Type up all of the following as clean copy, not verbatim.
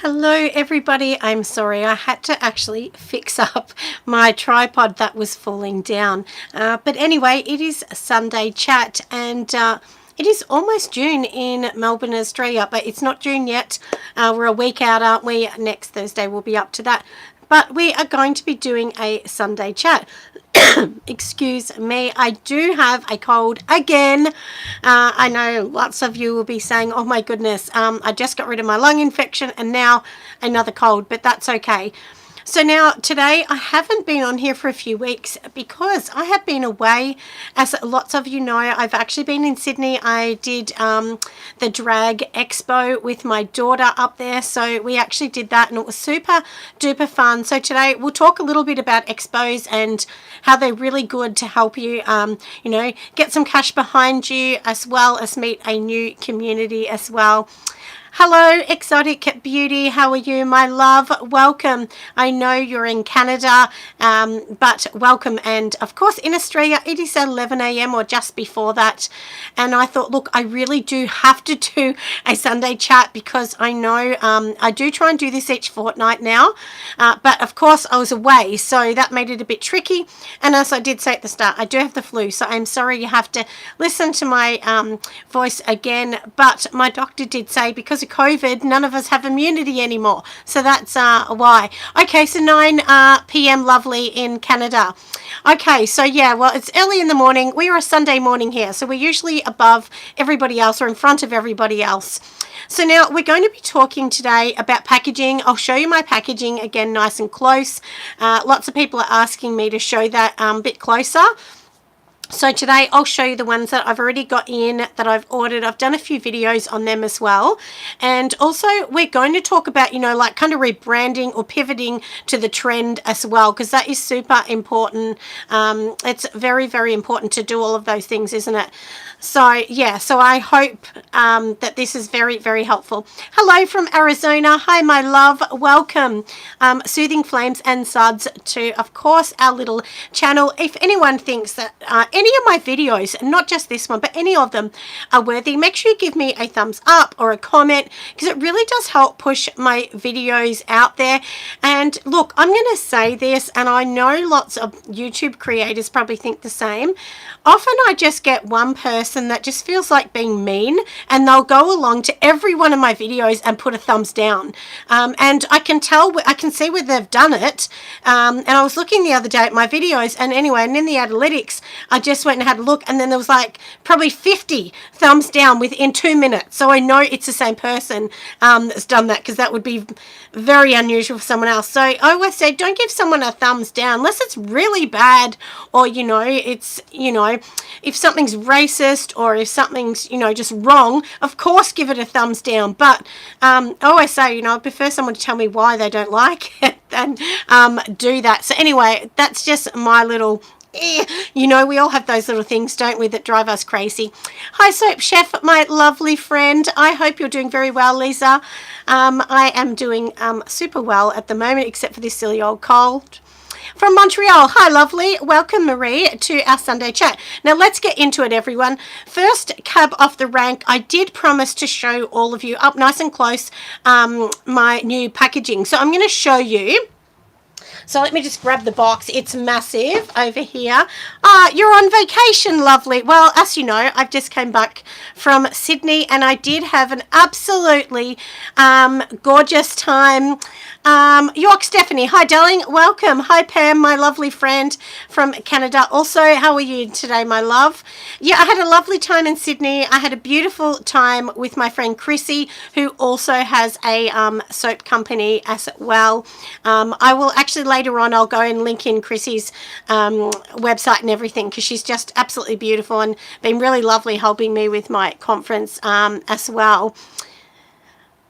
Hello everybody, I'm sorry I had to actually fix up my tripod that was falling down, but anyway, it is Sunday chat and it is almost June in Melbourne, Australia, but it's not June yet. We're a week out, aren't we? Next Thursday we'll be up to that, but we are going to be doing a Sunday chat. Excuse me, I do have a cold again. I know lots of you will be saying, oh my goodness, I just got rid of my lung infection and now another cold, but that's okay. So now today I haven't been on here for a few weeks because I have been away. As lots of you know, I've actually been in Sydney. I did the drag expo with my daughter up there. So we actually did that and it was super duper fun. So today we'll talk a little bit about expos and how they're really good to help you, you know, get some cash behind you as well as meet a new community as well. Hello, Exotic Beauty. How are you, my love? Welcome. I know you're in Canada, but welcome. And of course, in Australia, it is 11 a.m. or just before that. And I thought, look, I really do have to do a Sunday chat because I know I do try and do this each fortnight now. But of course, I was away, so that made it a bit tricky. And as I did say at the start, I do have the flu, so I'm sorry you have to listen to my voice again. But my doctor did say because of COVID, none of us have immunity anymore. So that's why. Okay, so 9 p.m. lovely in Canada. Okay, so yeah, well, it's early in the morning. We are a Sunday morning here, so we're usually above everybody else or in front of everybody else. So now we're going to be talking today about packaging. I'll show you my packaging again, nice and close. Lots of people are asking me to show that a bit closer. So today I'll show you the ones that I've already got in that I've ordered. I've done a few videos on them as well. And also we're going to talk about, you know, like kind of rebranding or pivoting to the trend as well, because that is super important. It's very, very important to do all of those things, isn't it? So yeah, so I hope that this is very, very helpful. Hello from Arizona. Hi, my love. Welcome. Soothing Flames and Suds to, of course, our little channel. If anyone thinks that any of my videos, not just this one, but any of them are worthy, make sure you give me a thumbs up or a comment because it really does help push my videos out there. And look, I'm going to say this, and I know lots of YouTube creators probably think the same. Often I just get one person that just feels like being mean and they'll go along to every one of my videos and put a thumbs down. And I can tell, I can see where they've done it. And I was looking the other day at my videos and anyway, and in the analytics, I just went and had a look and then there was like probably 50 thumbs down within 2 minutes. So I know it's the same person that's done that because that would be very unusual for someone else. So I always say, don't give someone a thumbs down unless it's really bad or, you know, it's, you know, if something's racist or if something's, you know, just wrong, of course give it a thumbs down. But I always say, you know, I prefer someone to tell me why they don't like it than do that. So anyway, that's just my little, you know, we all have those little things, don't we, that drive us crazy. Hi, Soap Chef, my lovely friend. I hope you're doing very well, Lisa. I am doing super well at the moment, except for this silly old cold. From Montreal, hi lovely, welcome Marie to our Sunday chat. Now let's get into it, everyone. First cab off the rank, I did promise to show all of you up nice and close my new packaging. So I'm going to show you. So let me just grab the box. It's massive over here. You're on vacation, lovely. Well, as you know, I've just came back from Sydney and I did have an absolutely gorgeous time. York Stephanie, hi darling, welcome. Hi Pam, my lovely friend from Canada. Also, how are you today, my love? Yeah, I had a lovely time in Sydney. I had a beautiful time with my friend Chrissy, who also has a soap company as well. I will actually later on, I'll go and link in Chrissy's website and everything because she's just absolutely beautiful and been really lovely helping me with my conference as well.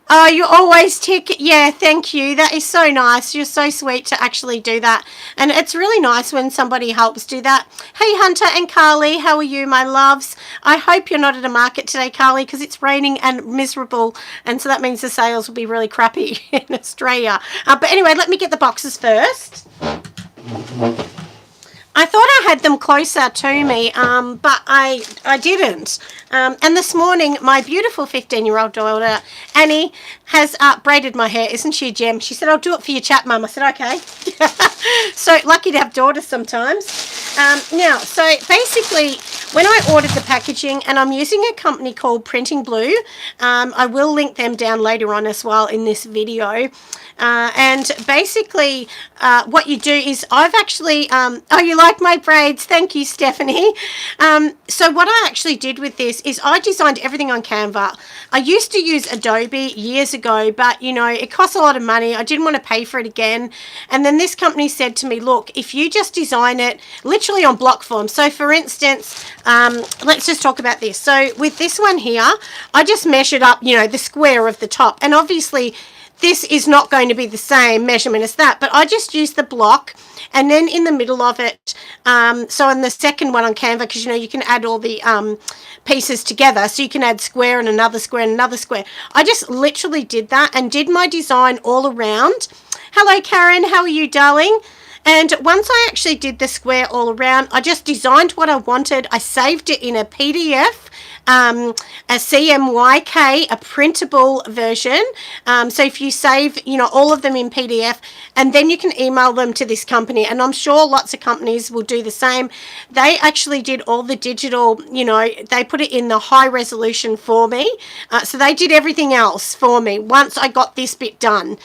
Oh, you always tick. Yeah, thank you. That is so nice. You're so sweet to actually do that. And it's really nice when somebody helps do that. Hey, Hunter and Carly, how are you, my loves? I hope you're not at a market today, Carly, because it's raining and miserable. And so that means the sales will be really crappy in Australia. But anyway, let me get the boxes first. I thought I had them closer to me, but I didn't. And this morning, my beautiful 15-year-old daughter, Annie, has braided my hair. Isn't she a gem? She said, I'll do it for your chat, Mum. I said, okay. So lucky to have daughters sometimes. Now, so basically, when I ordered the packaging, and I'm using a company called Printing Blue, I will link them down later on as well in this video. And basically, what you do is I've actually, oh, you like my braids? Thank you, Stephanie. So what I actually did with this is I designed everything on Canva. I used to use Adobe years ago, but you know, it costs a lot of money. I didn't want to pay for it again. And then this company said to me, look, if you just design it literally on block form. So for instance, let's just talk about this. So with this one here, I just measured up, you know, the square of the top, and obviously this is not going to be the same measurement as that, but I just used the block, and then in the middle of it, so in the second one on Canva, because you know you can add all the pieces together, so you can add square and another square and another square. I just literally did that and did my design all around. Hello Karen, how are you, darling? And once I actually did the square all around, I just designed what I wanted. I saved it in a PDF, a CMYK, a printable version. So if you save, you know, all of them in PDF, and then you can email them to this company, and I'm sure lots of companies will do the same. They actually did all the digital, you know, they put it in the high resolution for me. So they did everything else for me once I got this bit done.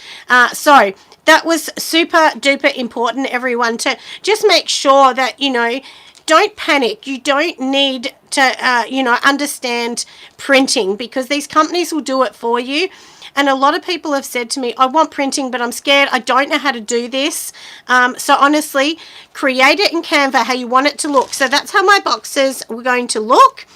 So that was super duper important, everyone, to just make sure that, you know, don't panic. You don't need to, you know, understand printing, because these companies will do it for you. And a lot of people have said to me, I want printing, but I'm scared. I don't know how to do this. So honestly, create it in Canva how you want it to look. So that's how my boxes were going to look.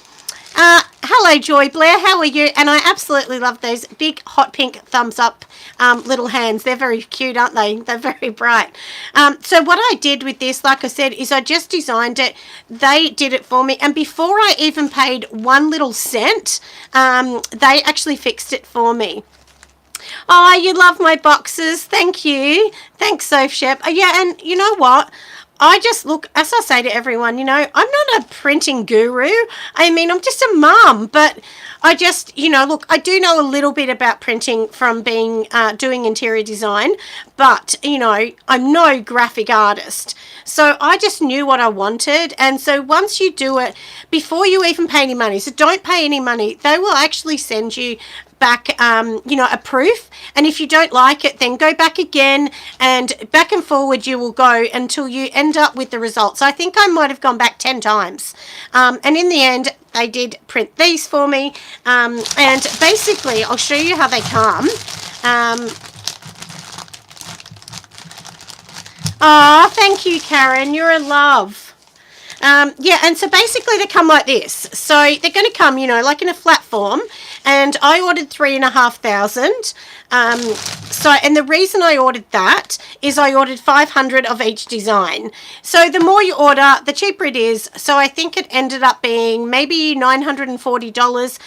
Hello Joy Blair, how are you? And I absolutely love those big hot pink thumbs up little hands. They're very cute, aren't they? They're very bright. So what I did with this, like I said, is I just designed it. They did it for me, and before I even paid 1 little cent, they actually fixed it for me. Oh, you love my boxes. Thank you. Thanks, Soph Shep. Yeah, and you know what? I just look, as I say to everyone, you know, I'm not a printing guru. I mean, I'm just a mum, but I just, you know, look, I do know a little bit about printing from being doing interior design, but, you know, I'm no graphic artist. So I just knew what I wanted. And so once you do it, before you even pay any money, so don't pay any money, they will actually send you back, you know, a proof. And if you don't like it, then go back again, and back and forward you will go until you end up with the results. So I think I might have gone back 10 times. And in the end, they did print these for me. And basically, I'll show you how they come. Oh, thank you, Karen. You're a love. Yeah, and so basically they come like this. So they're going to come, you know, like in a flat form, and I ordered 3,500. So, and the reason I ordered that is I ordered 500 of each design. So the more you order, the cheaper it is. So I think it ended up being maybe $940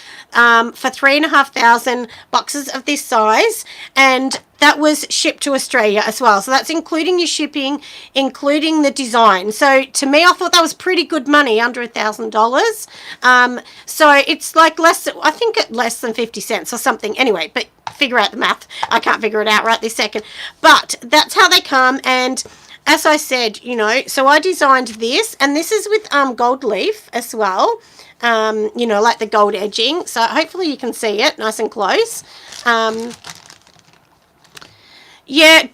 for 3,500 boxes of this size, and that was shipped to Australia as well. So that's including your shipping, including the design. So to me, I thought that was pretty good money, under $1,000. So it's like I think less than 50 cents or something. Anyway, but figure out the math. I can't figure it out right this second. But that's how they come. And as I said, you know, so I designed this, and this is with gold leaf as well. You know, like the gold edging. So hopefully you can see it nice and close. Yeah,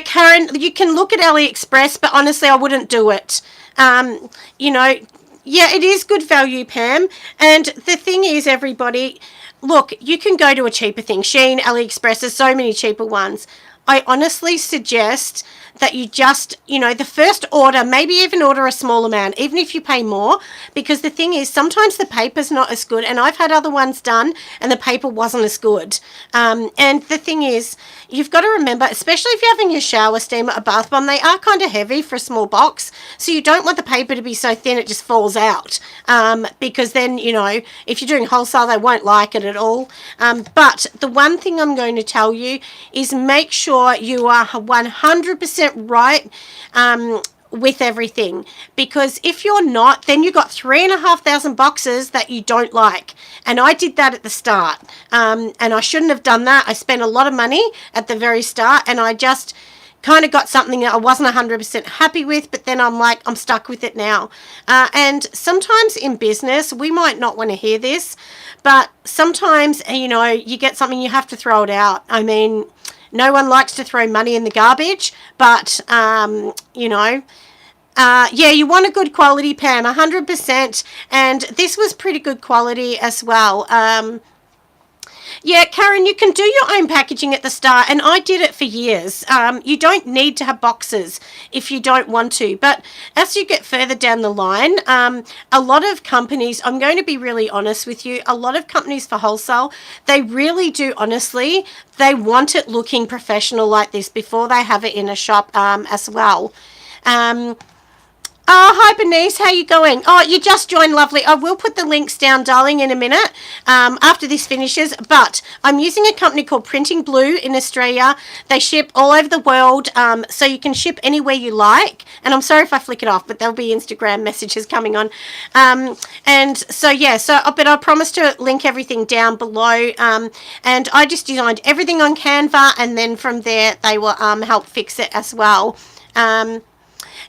Karen, you can look at AliExpress, but honestly, I wouldn't do it. You know, yeah, it is good value, Pam. And the thing is, everybody, look, you can go to a cheaper thing. Shein, AliExpress, there's so many cheaper ones. I honestly suggest that you just, you know, the first order, maybe even order a small amount, even if you pay more, because the thing is, sometimes the paper's not as good, and I've had other ones done and the paper wasn't as good. And the thing is, you've got to remember, especially if you're having your shower steam or a bath bomb, they are kind of heavy for a small box, so you don't want the paper to be so thin it just falls out, because then, you know, if you're doing wholesale, they won't like it at all. But the one thing I'm going to tell you is make sure you are 100% right with everything, because if you're not, then you've got 3,500 boxes that you don't like. And I did that at the start, and I shouldn't have done that. I spent a lot of money at the very start, and I just kind of got something that I wasn't 100% happy with, but then I'm like, I'm stuck with it now. And sometimes in business, we might not want to hear this, but sometimes, you know, you get something, you have to throw it out. I mean, no one likes to throw money in the garbage, but, you know, yeah, you want a good quality, Pam, 100%. And this was pretty good quality as well. Yeah, Karen, you can do your own packaging at the start, and I did it for years. You don't need to have boxes if you don't want to, but as you get further down the line, a lot of companies, I'm going to be really honest with you, a lot of companies for wholesale, they really do, honestly, they want it looking professional like this before they have it in a shop as well. Oh, hi, Bernice. How you going? Oh, you just joined. Lovely. I will put the links down, darling, in a minute after this finishes. But I'm using a company called Printing Blue in Australia. They ship all over the world, so you can ship anywhere you like. And I'm sorry if I flick it off, but there'll be Instagram messages coming on. And so, yeah, but I promise to link everything down below. And I just designed everything on Canva, and then from there, they will help fix it as well.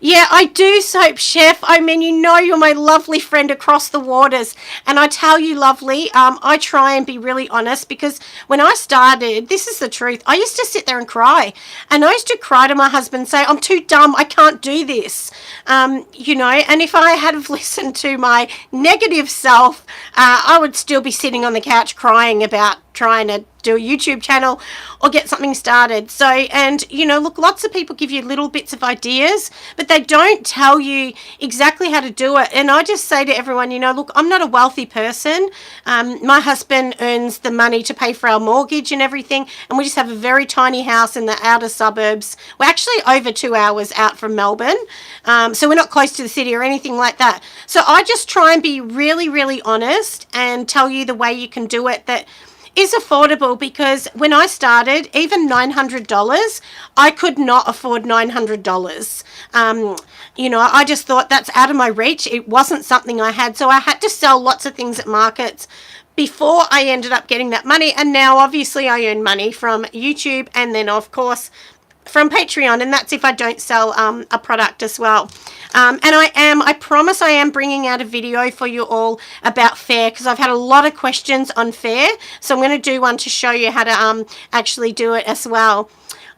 Yeah, I do, Soap Chef. I mean, you know you're my lovely friend across the waters. And I tell you, lovely, I try and be really honest, because when I started, this is the truth, I used to sit there and cry. And I used to cry to my husband and say, I'm too dumb, I can't do this. You know, and if I had have listened to my negative self, I would still be sitting on the couch crying about trying to do a YouTube channel or get something started. So, and you know, look, lots of people give you little bits of ideas, but they don't tell you exactly how to do it. And I just say to everyone, you know, look, I'm not a wealthy person. My husband earns the money to pay for our mortgage and everything, and we just have a very tiny house in the outer suburbs. We're actually over 2 hours out from Melbourne, so we're not close to the city or anything like that. So I just try and be really, really honest and tell you the way you can do it that is affordable, because when I started, even $900, I could not afford $900. You know, I just thought that's out of my reach. It wasn't something I had, so I had to sell lots of things at markets before I ended up getting that money. And now obviously I earn money from YouTube, and then of course from Patreon, and that's if I don't sell a product as well. And I promise I am bringing out a video for you all about fair, because I've had a lot of questions on fair, so I'm going to do one to show you how to actually do it as well.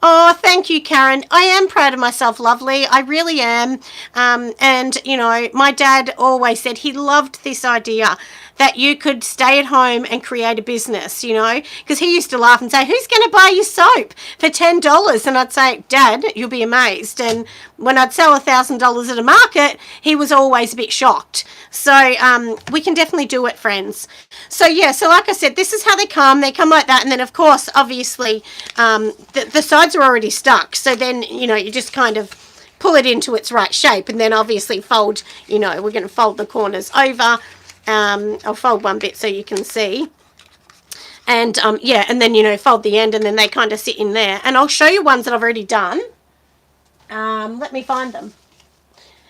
Oh, thank you, Karen. I am proud of myself, lovely. I really am. And, you know, my dad always said he loved this idea that you could stay at home and create a business, you know, because he used to laugh and say, who's going to buy your soap for $10? And I'd say, Dad, you'll be amazed. And when I'd sell $1,000 at a market, he was always a bit shocked. So we can definitely do it, friends. So, yeah, so like I said, this is how they come. They come like that. And then, of course, obviously, the sides are already stuck. So then, you know, you just kind of pull it into its right shape, and then obviously fold, you know, we're going to fold the corners over. I'll fold one bit so you can see. And, yeah, and then, you know, fold the end, and then they kind of sit in there. And I'll show you ones that I've already done. Let me find them.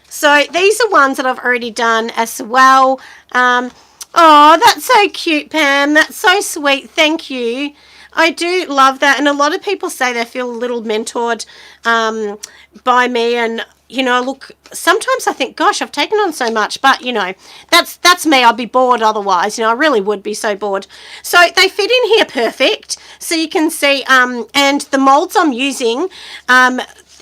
So these are ones that I've already done as well. Oh, that's so cute, Pam. That's so sweet. Thank you. I do love that. And a lot of people say they feel a little mentored by me. And, you know, look, sometimes I think, gosh, I've taken on so much. But, you know, that's me. I'd be bored otherwise. You know, I really would be so bored. So they fit in here perfect. So you can see, and the molds I'm using,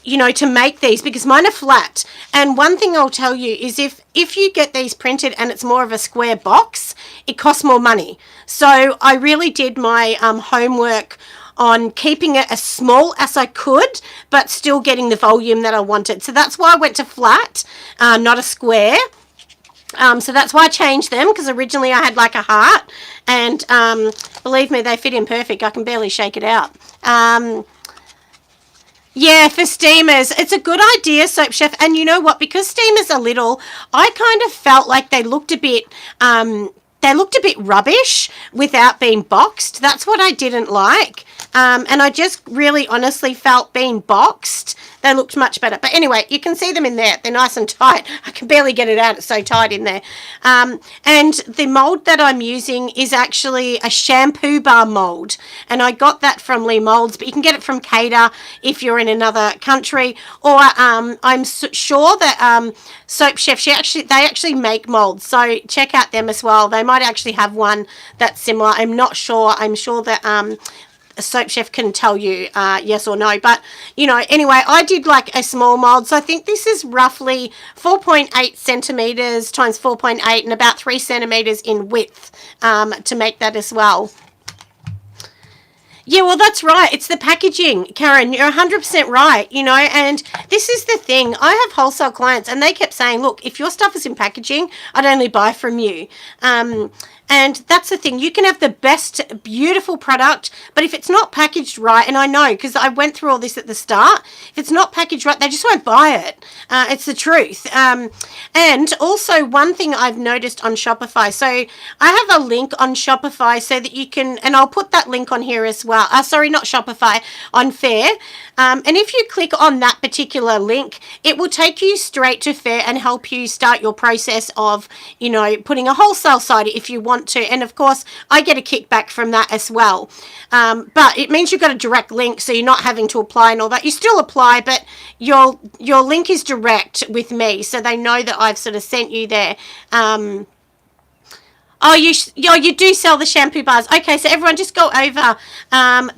you know, to make these, because mine are flat. And one thing I'll tell you is if you get these printed and it's more of a square box, it costs more money. So I really did my homework on keeping it as small as I could, but still getting the volume that I wanted. So that's why I went to flat, not a square. So that's why I changed them, because originally I had like a heart, and believe me, they fit in perfect. I can barely shake it out. Yeah, for steamers. It's a good idea, Soap Chef. And you know what? Because steamers are little, I kind of felt like they looked a bit rubbish without being boxed. That's what I didn't like. And I just really honestly felt being boxed, they looked much better. But anyway, you can see them in there. They're nice and tight. I can barely get it out. It's so tight in there. And the mold that I'm using is actually a shampoo bar mold. And I got that from Lee Molds, but you can get it from Cater if you're in another country. Or I'm sure that Soap Chef, they actually make molds. So check out them as well. They might actually have one that's similar. I'm not sure. I'm sure that a Soap Chef can tell you yes or no. But, you know, anyway, I did like a small mold. So I think this is roughly 4.8 centimeters times 4.8 and about 3 centimeters in width to make that as well. Yeah, well, that's right. It's the packaging, Karen. You're 100% right, you know, and this is the thing. I have wholesale clients and they kept saying, look, if your stuff is in packaging, I'd only buy from you. And that's the thing. You can have the best, beautiful product, but if it's not packaged right, and I know because I went through all this at the start, if it's not packaged right, they just won't buy it. It's the truth. And also one thing I've noticed on Shopify, so I have a link on Shopify so that you can, and I'll put that link on here as well. Sorry, not Shopify, on Fair. And if you click on that particular link, it will take you straight to Fair and help you start your process of, you know, putting a wholesale site if you want to. And of course, I get a kickback from that as well. But it means you've got a direct link, so you're not having to apply and all that. You still apply, but your link is direct with me, so they know that I've sort of sent you there. Oh, you do sell the shampoo bars. Okay, so everyone just go over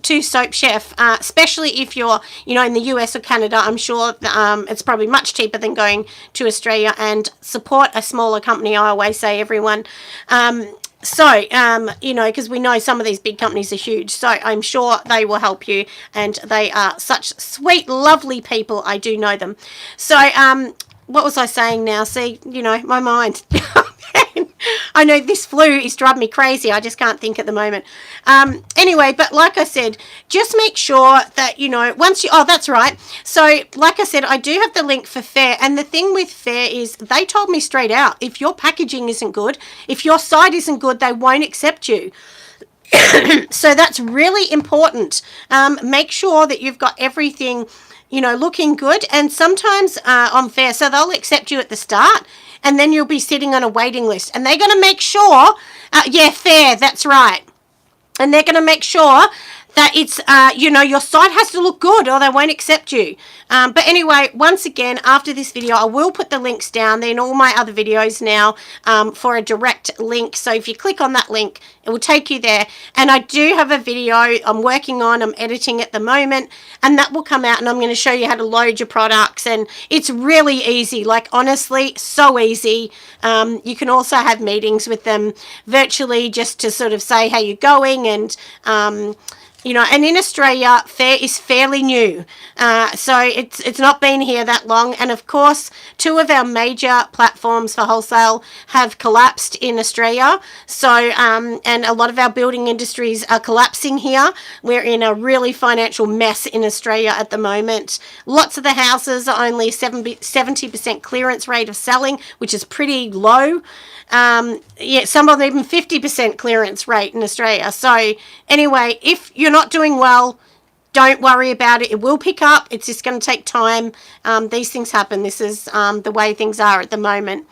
to Soap Chef, especially if you're, you know, in the US or Canada. I'm sure it's probably much cheaper than going to Australia, and support a smaller company, I always say, everyone. You know, because we know some of these big companies are huge, so I'm sure they will help you, and they are such sweet, lovely people. I do know them. So, what was I saying now? See, you know, my mind. I know this flu is driving me crazy. I just can't think at the moment. Anyway, but like I said, just make sure that, you know, oh, that's right. So like I said, I do have the link for Fair. And the thing with Fair is they told me straight out, if your packaging isn't good, if your site isn't good, they won't accept you. So that's really important. Make sure that you've got everything, you know, looking good. And sometimes on Fair, so they'll accept you at the start, and then you'll be sitting on a waiting list, and they're going to make sure, yeah, Fair, that's right. And they're going to make sure that it's, you know, your site has to look good or they won't accept you. But anyway, once again, after this video, I will put the links down there in all my other videos now for a direct link. So if you click on that link, it will take you there. And I do have a video I'm working on, I'm editing at the moment, and that will come out, and I'm going to show you how to load your products. And it's really easy, like honestly, so easy. You can also have meetings with them virtually just to sort of say how you're going, and you know, and in Australia, Fair is fairly new. So it's not been here that long. And of course, 2 of our major platforms for wholesale have collapsed in Australia. So, and a lot of our building industries are collapsing here. We're in a really financial mess in Australia at the moment. Lots of the houses are only 70% clearance rate of selling, which is pretty low. Yeah, some of them even 50% clearance rate in Australia. So anyway, if you're not doing well, don't worry about it. It will pick up. It's just going to take time. These things happen. This is the way things are at the moment.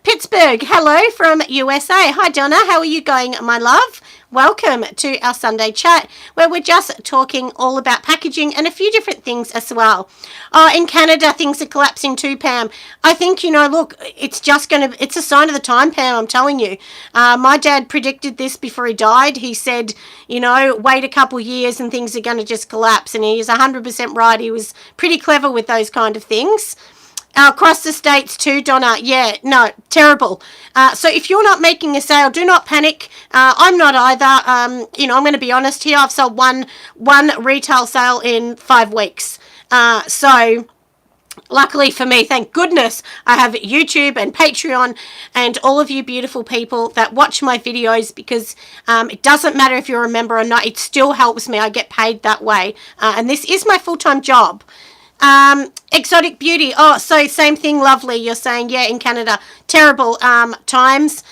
Pittsburgh, hello from USA. Hi, Donna. How are you going, my love? Welcome to our Sunday chat, where we're just talking all about packaging and a few different things as well. In Canada, things are collapsing too, Pam. I think, you know, look, it's a sign of the time, Pam, I'm telling you. My dad predicted this before he died. He said, you know, wait a couple years and things are going to just collapse. And he is 100% right. He was pretty clever with those kind of things. Across the States too, Donna. Yeah, no, terrible. So if you're not making a sale, do not panic. I'm not either. You know, I'm going to be honest here. I've sold one retail sale in 5 weeks. So luckily for me, thank goodness, I have YouTube and Patreon and all of you beautiful people that watch my videos, because it doesn't matter if you're a member or not. It still helps me. I get paid that way. And this is my full-time job. Exotic beauty. Oh, so same thing, lovely. You're saying, yeah, in Canada. Terrible times.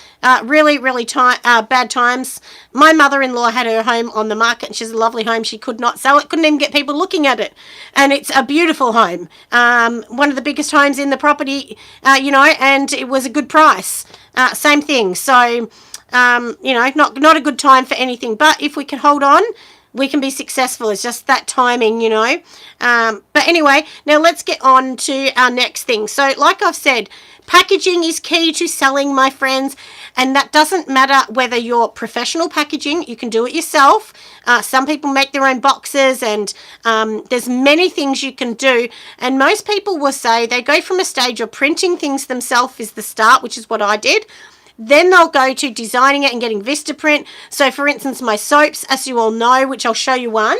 Really, really bad times. My mother-in-law had her home on the market, and she's a lovely home. She could not sell it, couldn't even get people looking at it. And it's a beautiful home. One of the biggest homes in the property, and it was a good price. Same thing. So, not a good time for anything. But if we can hold on, we can be successful. It's just that timing, But anyway, now let's get on to our next thing. So like I've said, packaging is key to selling, my friends. And that doesn't matter whether you're professional packaging, you can do it yourself. Some people make their own boxes, and there's many things you can do. And most people will say they go from a stage of printing things themselves is the start, which is what I did. Then they'll go to designing it and getting Vistaprint. So for instance, my soaps, as you all know, which I'll show you one.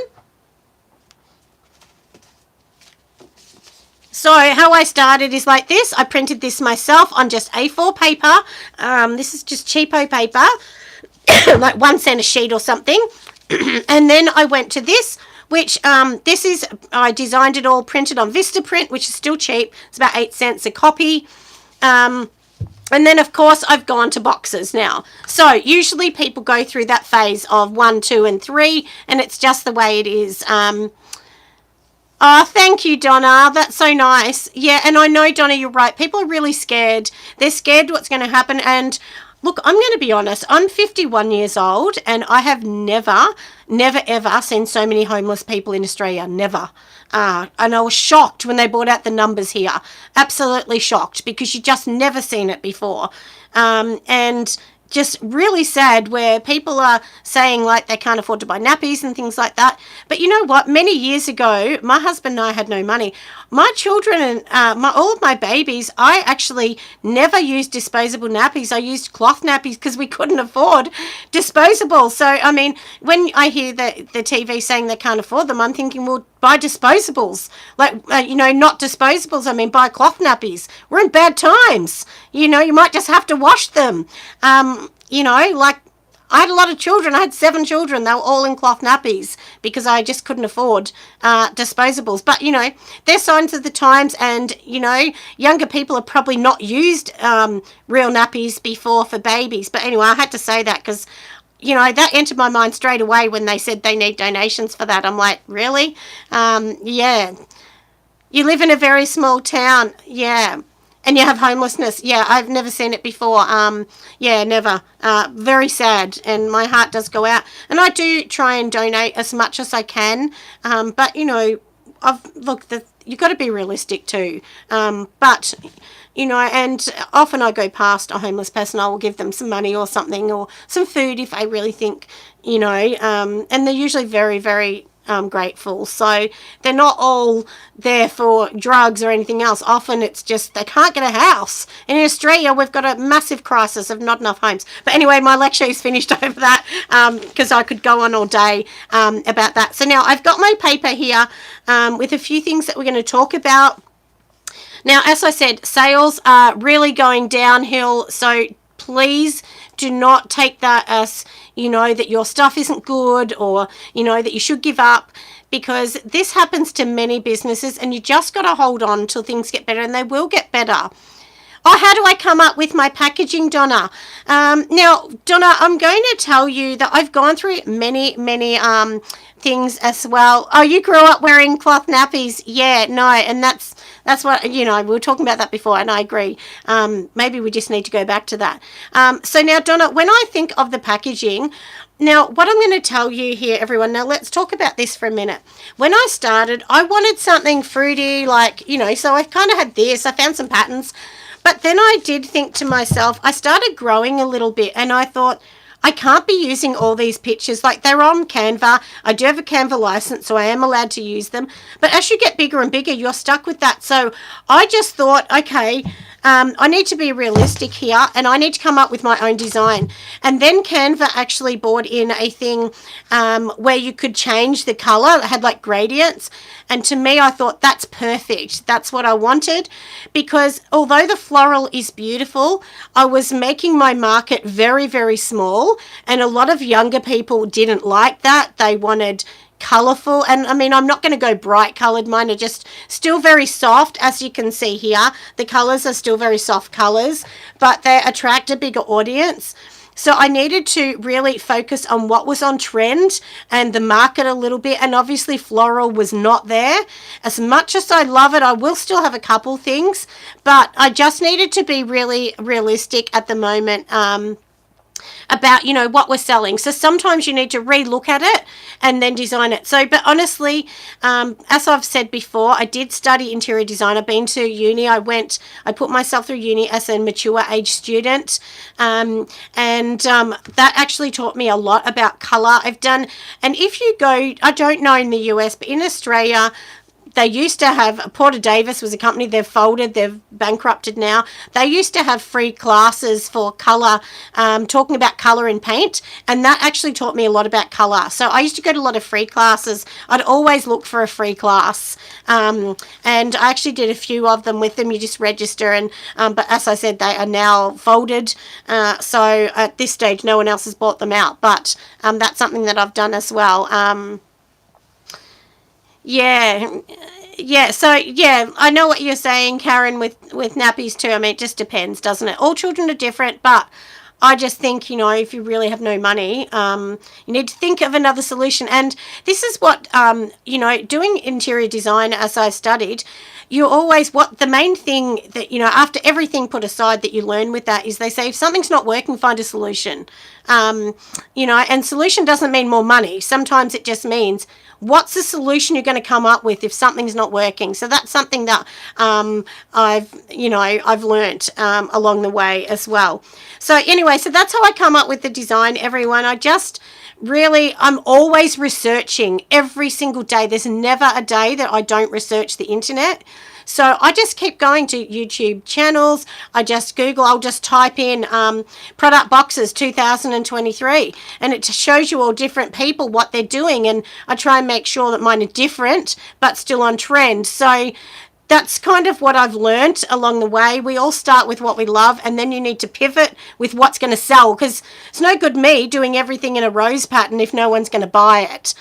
So how I started is like this. I printed this myself on just A4 paper. This is just cheapo paper, like 1 cent a sheet or something. And then I went to this, which I designed it all, printed on Vistaprint, which is still cheap. It's about 8 cents a copy. And then, of course, I've gone to boxes now. So usually people go through that phase of 1, 2, and 3, and it's just the way it is. Oh, thank you, Donna. That's so nice. Yeah, and I know, Donna, you're right. People are really scared. They're scared what's going to happen. And look, I'm going to be honest. I'm 51 years old, and I have never, ever seen so many homeless people in Australia. Never. And I was shocked when they brought out the numbers here. Absolutely shocked, because you just never seen it before. And just really sad where people are saying like they can't afford to buy nappies and things like that. But you know what? Many years ago, my husband and I had no money. My children and all of my babies, I actually never used disposable nappies. I used cloth nappies because we couldn't afford disposable. So, I mean, when I hear the TV saying they can't afford them, I'm thinking, well, buy disposables. Like, not disposables. I mean, buy cloth nappies. We're in bad times. You might just have to wash them. Like I had a lot of children. I had 7 children. They were all in cloth nappies because I just couldn't afford disposables. But, they're signs of the times, and, younger people have probably not used real nappies before for babies. But anyway, I had to say that because, that entered my mind straight away when they said they need donations for that. I'm like, really? Yeah. You live in a very small town. Yeah. And you have homelessness. Yeah, I've never seen it before. Yeah, never. Very sad, and my heart does go out. And I do try and donate as much as I can. But, you've got to be realistic too. But, and often I go past a homeless person, I will give them some money or something, or some food if I really think, and they're usually very, very grateful. So they're not all there for drugs or anything else. Often it's just they can't get a house. And in Australia, we've got a massive crisis of not enough homes. But anyway, my lecture is finished over that because I could go on all day about that. So now I've got my paper here with a few things that we're going to talk about. Now, as I said, sales are really going downhill. So please do not take that as, that your stuff isn't good, or, that you should give up, because this happens to many businesses, and you just got to hold on till things get better, and they will get better. Oh, how do I come up with my packaging, Donna? Now, Donna, I'm going to tell you that I've gone through many things as well. Oh, you grew up wearing cloth nappies. Yeah, no, and that's what, we were talking about that before, and I agree. Maybe we just need to go back to that. So now, Donna, when I think of the packaging, now what I'm going to tell you here, everyone, now let's talk about this for a minute. When I started, I wanted something fruity, like, so I kind of had this, I found some patterns, but then I did think to myself, I started growing a little bit, and I thought, I can't be using all these pictures. Like, they're on Canva. I do have a Canva license, so I am allowed to use them. But as you get bigger and bigger, you're stuck with that. So I just thought, okay, I need to be realistic here, and I need to come up with my own design. And then Canva actually brought in a thing where you could change the color. It had like gradients. And to me, I thought that's perfect. That's what I wanted, because although the floral is beautiful, I was making my market very, very small, and a lot of younger people didn't like that. They wanted, colorful. And I mean, I'm not going to go bright colored. Mine are just still very soft. As you can see here, the colors are still very soft colors, but they attract a bigger audience. So I needed to really focus on what was on trend and the market a little bit. And obviously floral was not there. As much as I love it, I will still have a couple things, but I just needed to be really realistic at the moment, about, you know, what we're selling. So sometimes you need to re-look at it and then design it. So, but honestly, as I've said before, I did study interior design. I've been to uni. I put myself through uni as a mature age student. That actually taught me a lot about color. And if you go, I don't know in the US, but in Australia, they used to have, Porter Davis was a company, they've folded, they've bankrupted now. They used to have free classes for colour, talking about colour and paint, and that actually taught me a lot about colour. So I used to go to a lot of free classes. I'd always look for a free class, and I actually did a few of them with them. You just register, and but as I said, they are now folded, so at this stage no one else has bought them out, but that's something that I've done as well. So I know what you're saying, Karen, with nappies too. I mean, it just depends, doesn't it? All children are different, but I just think, you know, if you really have no money, you need to think of another solution. And this is what, you know, doing interior design as I studied, you always, what the main thing that, you know, after everything put aside that you learn with that is they say, if something's not working, find a solution. You know, and solution doesn't mean more money. Sometimes it just means, what's the solution you're going to come up with if something's not working? So that's something that I've learnt along the way as well. So anyway, so that's how I come up with the design, everyone. I'm always researching every single day. There's never a day that I don't research the internet. So I just keep going to YouTube channels. I just Google, I'll just type in product boxes 2023, and it shows you all different people, what they're doing. And I try and make sure that mine are different, but still on trend. So that's kind of what I've learned along the way. We all start with what we love, and then you need to pivot with what's going to sell, because it's no good me doing everything in a rose pattern if no one's going to buy it.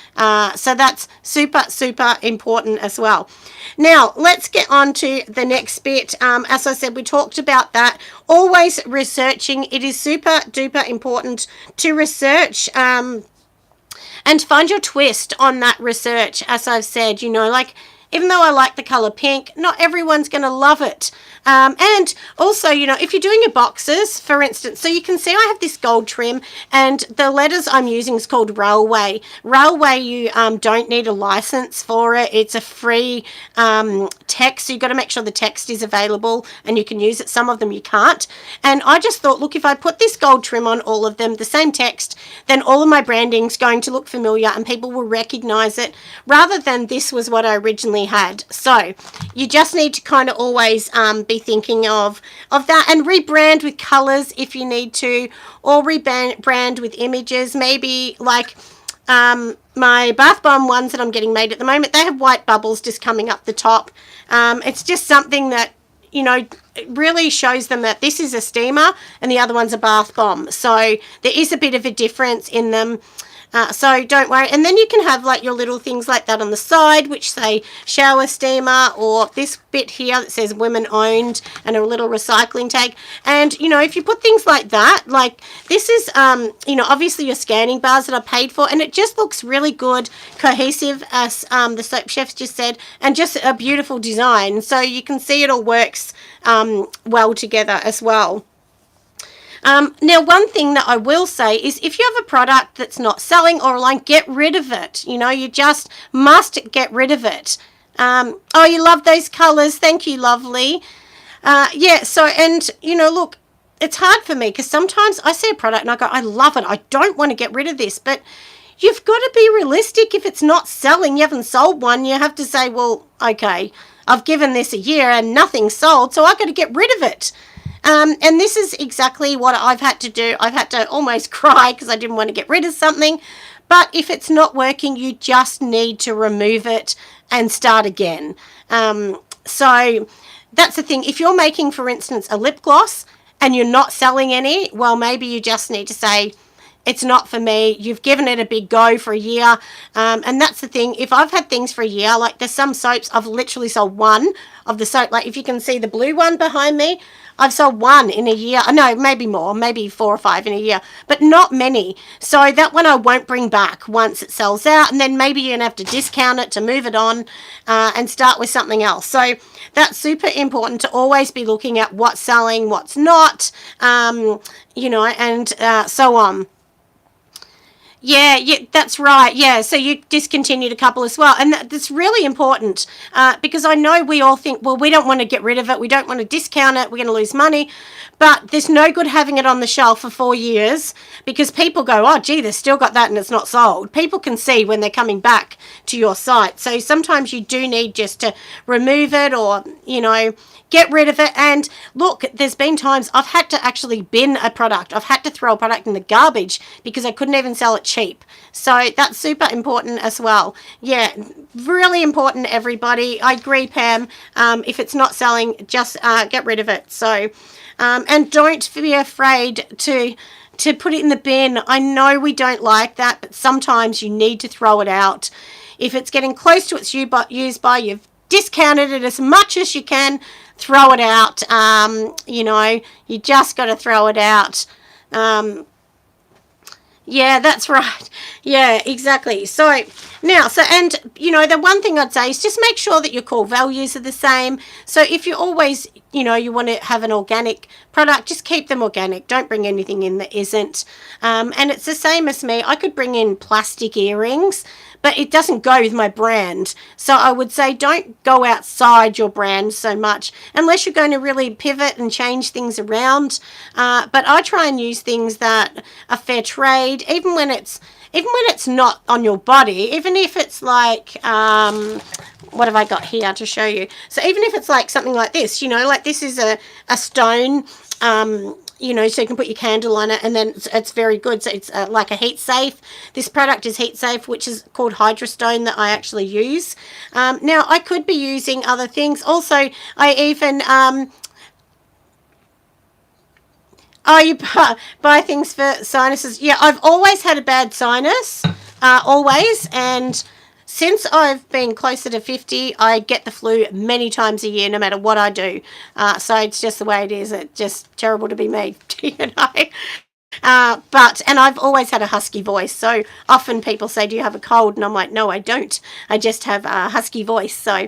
So that's super, super important as well. Now, let's get on to the next bit. As I said, we talked about that. Always researching. It is super duper important to research and find your twist on that research. As I've said, you know, like, even though I like the color pink, not everyone's going to love it. And also, you know, if you're doing your boxes, for instance, so you can see I have this gold trim, and the letters I'm using is called Railway. Railway, you don't need a license for it. It's a free text, so you've got to make sure the text is available and you can use it. Some of them you can't. And I just thought, look, if I put this gold trim on all of them, the same text, then all of my branding's going to look familiar and people will recognize it, rather than this was what I originally had. So you just need to kind of always be thinking of that, and rebrand with colors if you need to, or rebrand with images. Maybe like my bath bomb ones that I'm getting made at the moment, they have white bubbles just coming up the top. It's just something that, you know, it really shows them that this is a steamer and the other one's a bath bomb. So there is a bit of a difference in them. So don't worry. And then you can have like your little things like that on the side, which say shower steamer, or this bit here that says women owned, and a little recycling tag. And, you know, if you put things like that, like this is, you know, obviously your scanning bars that I paid for, and it just looks really good, cohesive, as the soap chefs just said, and just a beautiful design. So you can see it all works well together as well. Now, one thing that I will say is, if you have a product that's not selling or online, get rid of it. You know, you just must get rid of it. Oh, you love those colors. Thank you, lovely. Yeah, so, and, you know, look, it's hard for me because sometimes I see a product and I go, I love it. I don't want to get rid of this. But you've got to be realistic. If it's not selling, you haven't sold one, you have to say, well, okay, I've given this a year and nothing's sold, so I've got to get rid of it. And this is exactly what I've had to do. I've had to almost cry because I didn't want to get rid of something. But if it's not working, you just need to remove it and start again. So that's the thing. If you're making, for instance, a lip gloss and you're not selling any, well, maybe you just need to say, it's not for me. You've given it a big go for a year. And that's the thing. If I've had things for a year, like there's some soaps, I've literally sold one of the soap. Like if you can see the blue one behind me, I've sold one in a year. No, maybe more, maybe 4 or 5 in a year, but not many. So that one I won't bring back once it sells out. And then maybe you're going to have to discount it to move it on and start with something else. So that's super important to always be looking at what's selling, what's not, you know, and so on. Yeah, that's right. Yeah, so you discontinued a couple as well. And that's really important because I know we all think, well, we don't want to get rid of it. We don't want to discount it. We're going to lose money. But there's no good having it on the shelf for 4 years because people go, oh, gee, they've still got that and it's not sold. People can see when they're coming back to your site. So sometimes you do need just to remove it or, you know, get rid of it. And look, there's been times I've had to actually bin a product. I've had to throw a product in the garbage because I couldn't even sell it cheap. So that's super important as well. Yeah, really important, everybody. I agree, Pam. If it's not selling, just get rid of it. So, and don't be afraid to put it in the bin. I know we don't like that, but sometimes you need to throw it out. If it's getting close to its use by, you've discounted it as much as you can, throw it out. You know, you just got to throw it out. Yeah, that's right. Yeah, exactly. So now, and you know, the one thing I'd say is just make sure that your core values are the same. So if you always, you know, you want to have an organic product, just keep them organic. Don't bring anything in that isn't. And it's the same as me. I could bring in plastic earrings, but it doesn't go with my brand. So I would say don't go outside your brand so much unless you're going to really pivot and change things around. But I try and use things that are fair trade, even when it's not on your body, even if it's like, what have I got here to show you? So even if it's like something like this, you know, like this is a stone, you know, so you can put your candle on it and then it's very good. So it's like a heat safe. This product is heat safe, which is called Hydrostone that I actually use. Now I could be using other things. Also, I even, oh, you buy things for sinuses. Yeah, I've always had a bad sinus, always. And since I've been closer to 50, I get the flu many times a year, no matter what I do. So it's just the way it is. It's just terrible to be me, you know. And I've always had a husky voice. So often people say, do you have a cold? And I'm like, no, I don't. I just have a husky voice. So,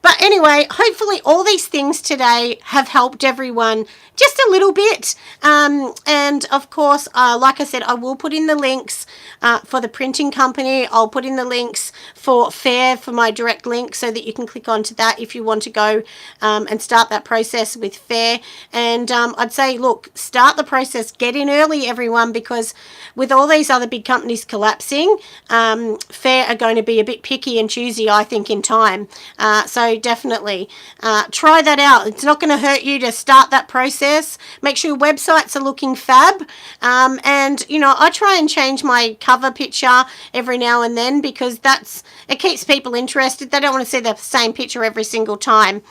but anyway, hopefully all these things today have helped everyone just a little bit. And of course, like I said, I will put in the links for the printing company. I'll put in the links for Fair, for my direct link, so that you can click onto that if you want to go and start that process with Fair. And I'd say, look, start the process, get in early, everyone, because with all these other big companies collapsing, Fair are going to be a bit picky and choosy, I think, in time. So definitely try that out. It's not going to hurt you to start that process. Make sure your websites are looking fab. And, you know, I try and change my cover picture every now and then because it keeps people interested. They don't want to see the same picture every single time.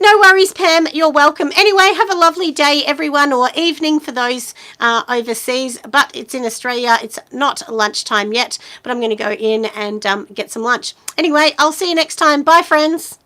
No worries, Pam. You're welcome. Anyway, have a lovely day, everyone, or evening for those overseas. But it's in Australia. It's not lunchtime yet, but I'm going to go in and get some lunch. Anyway, I'll see you next time. Bye, friends.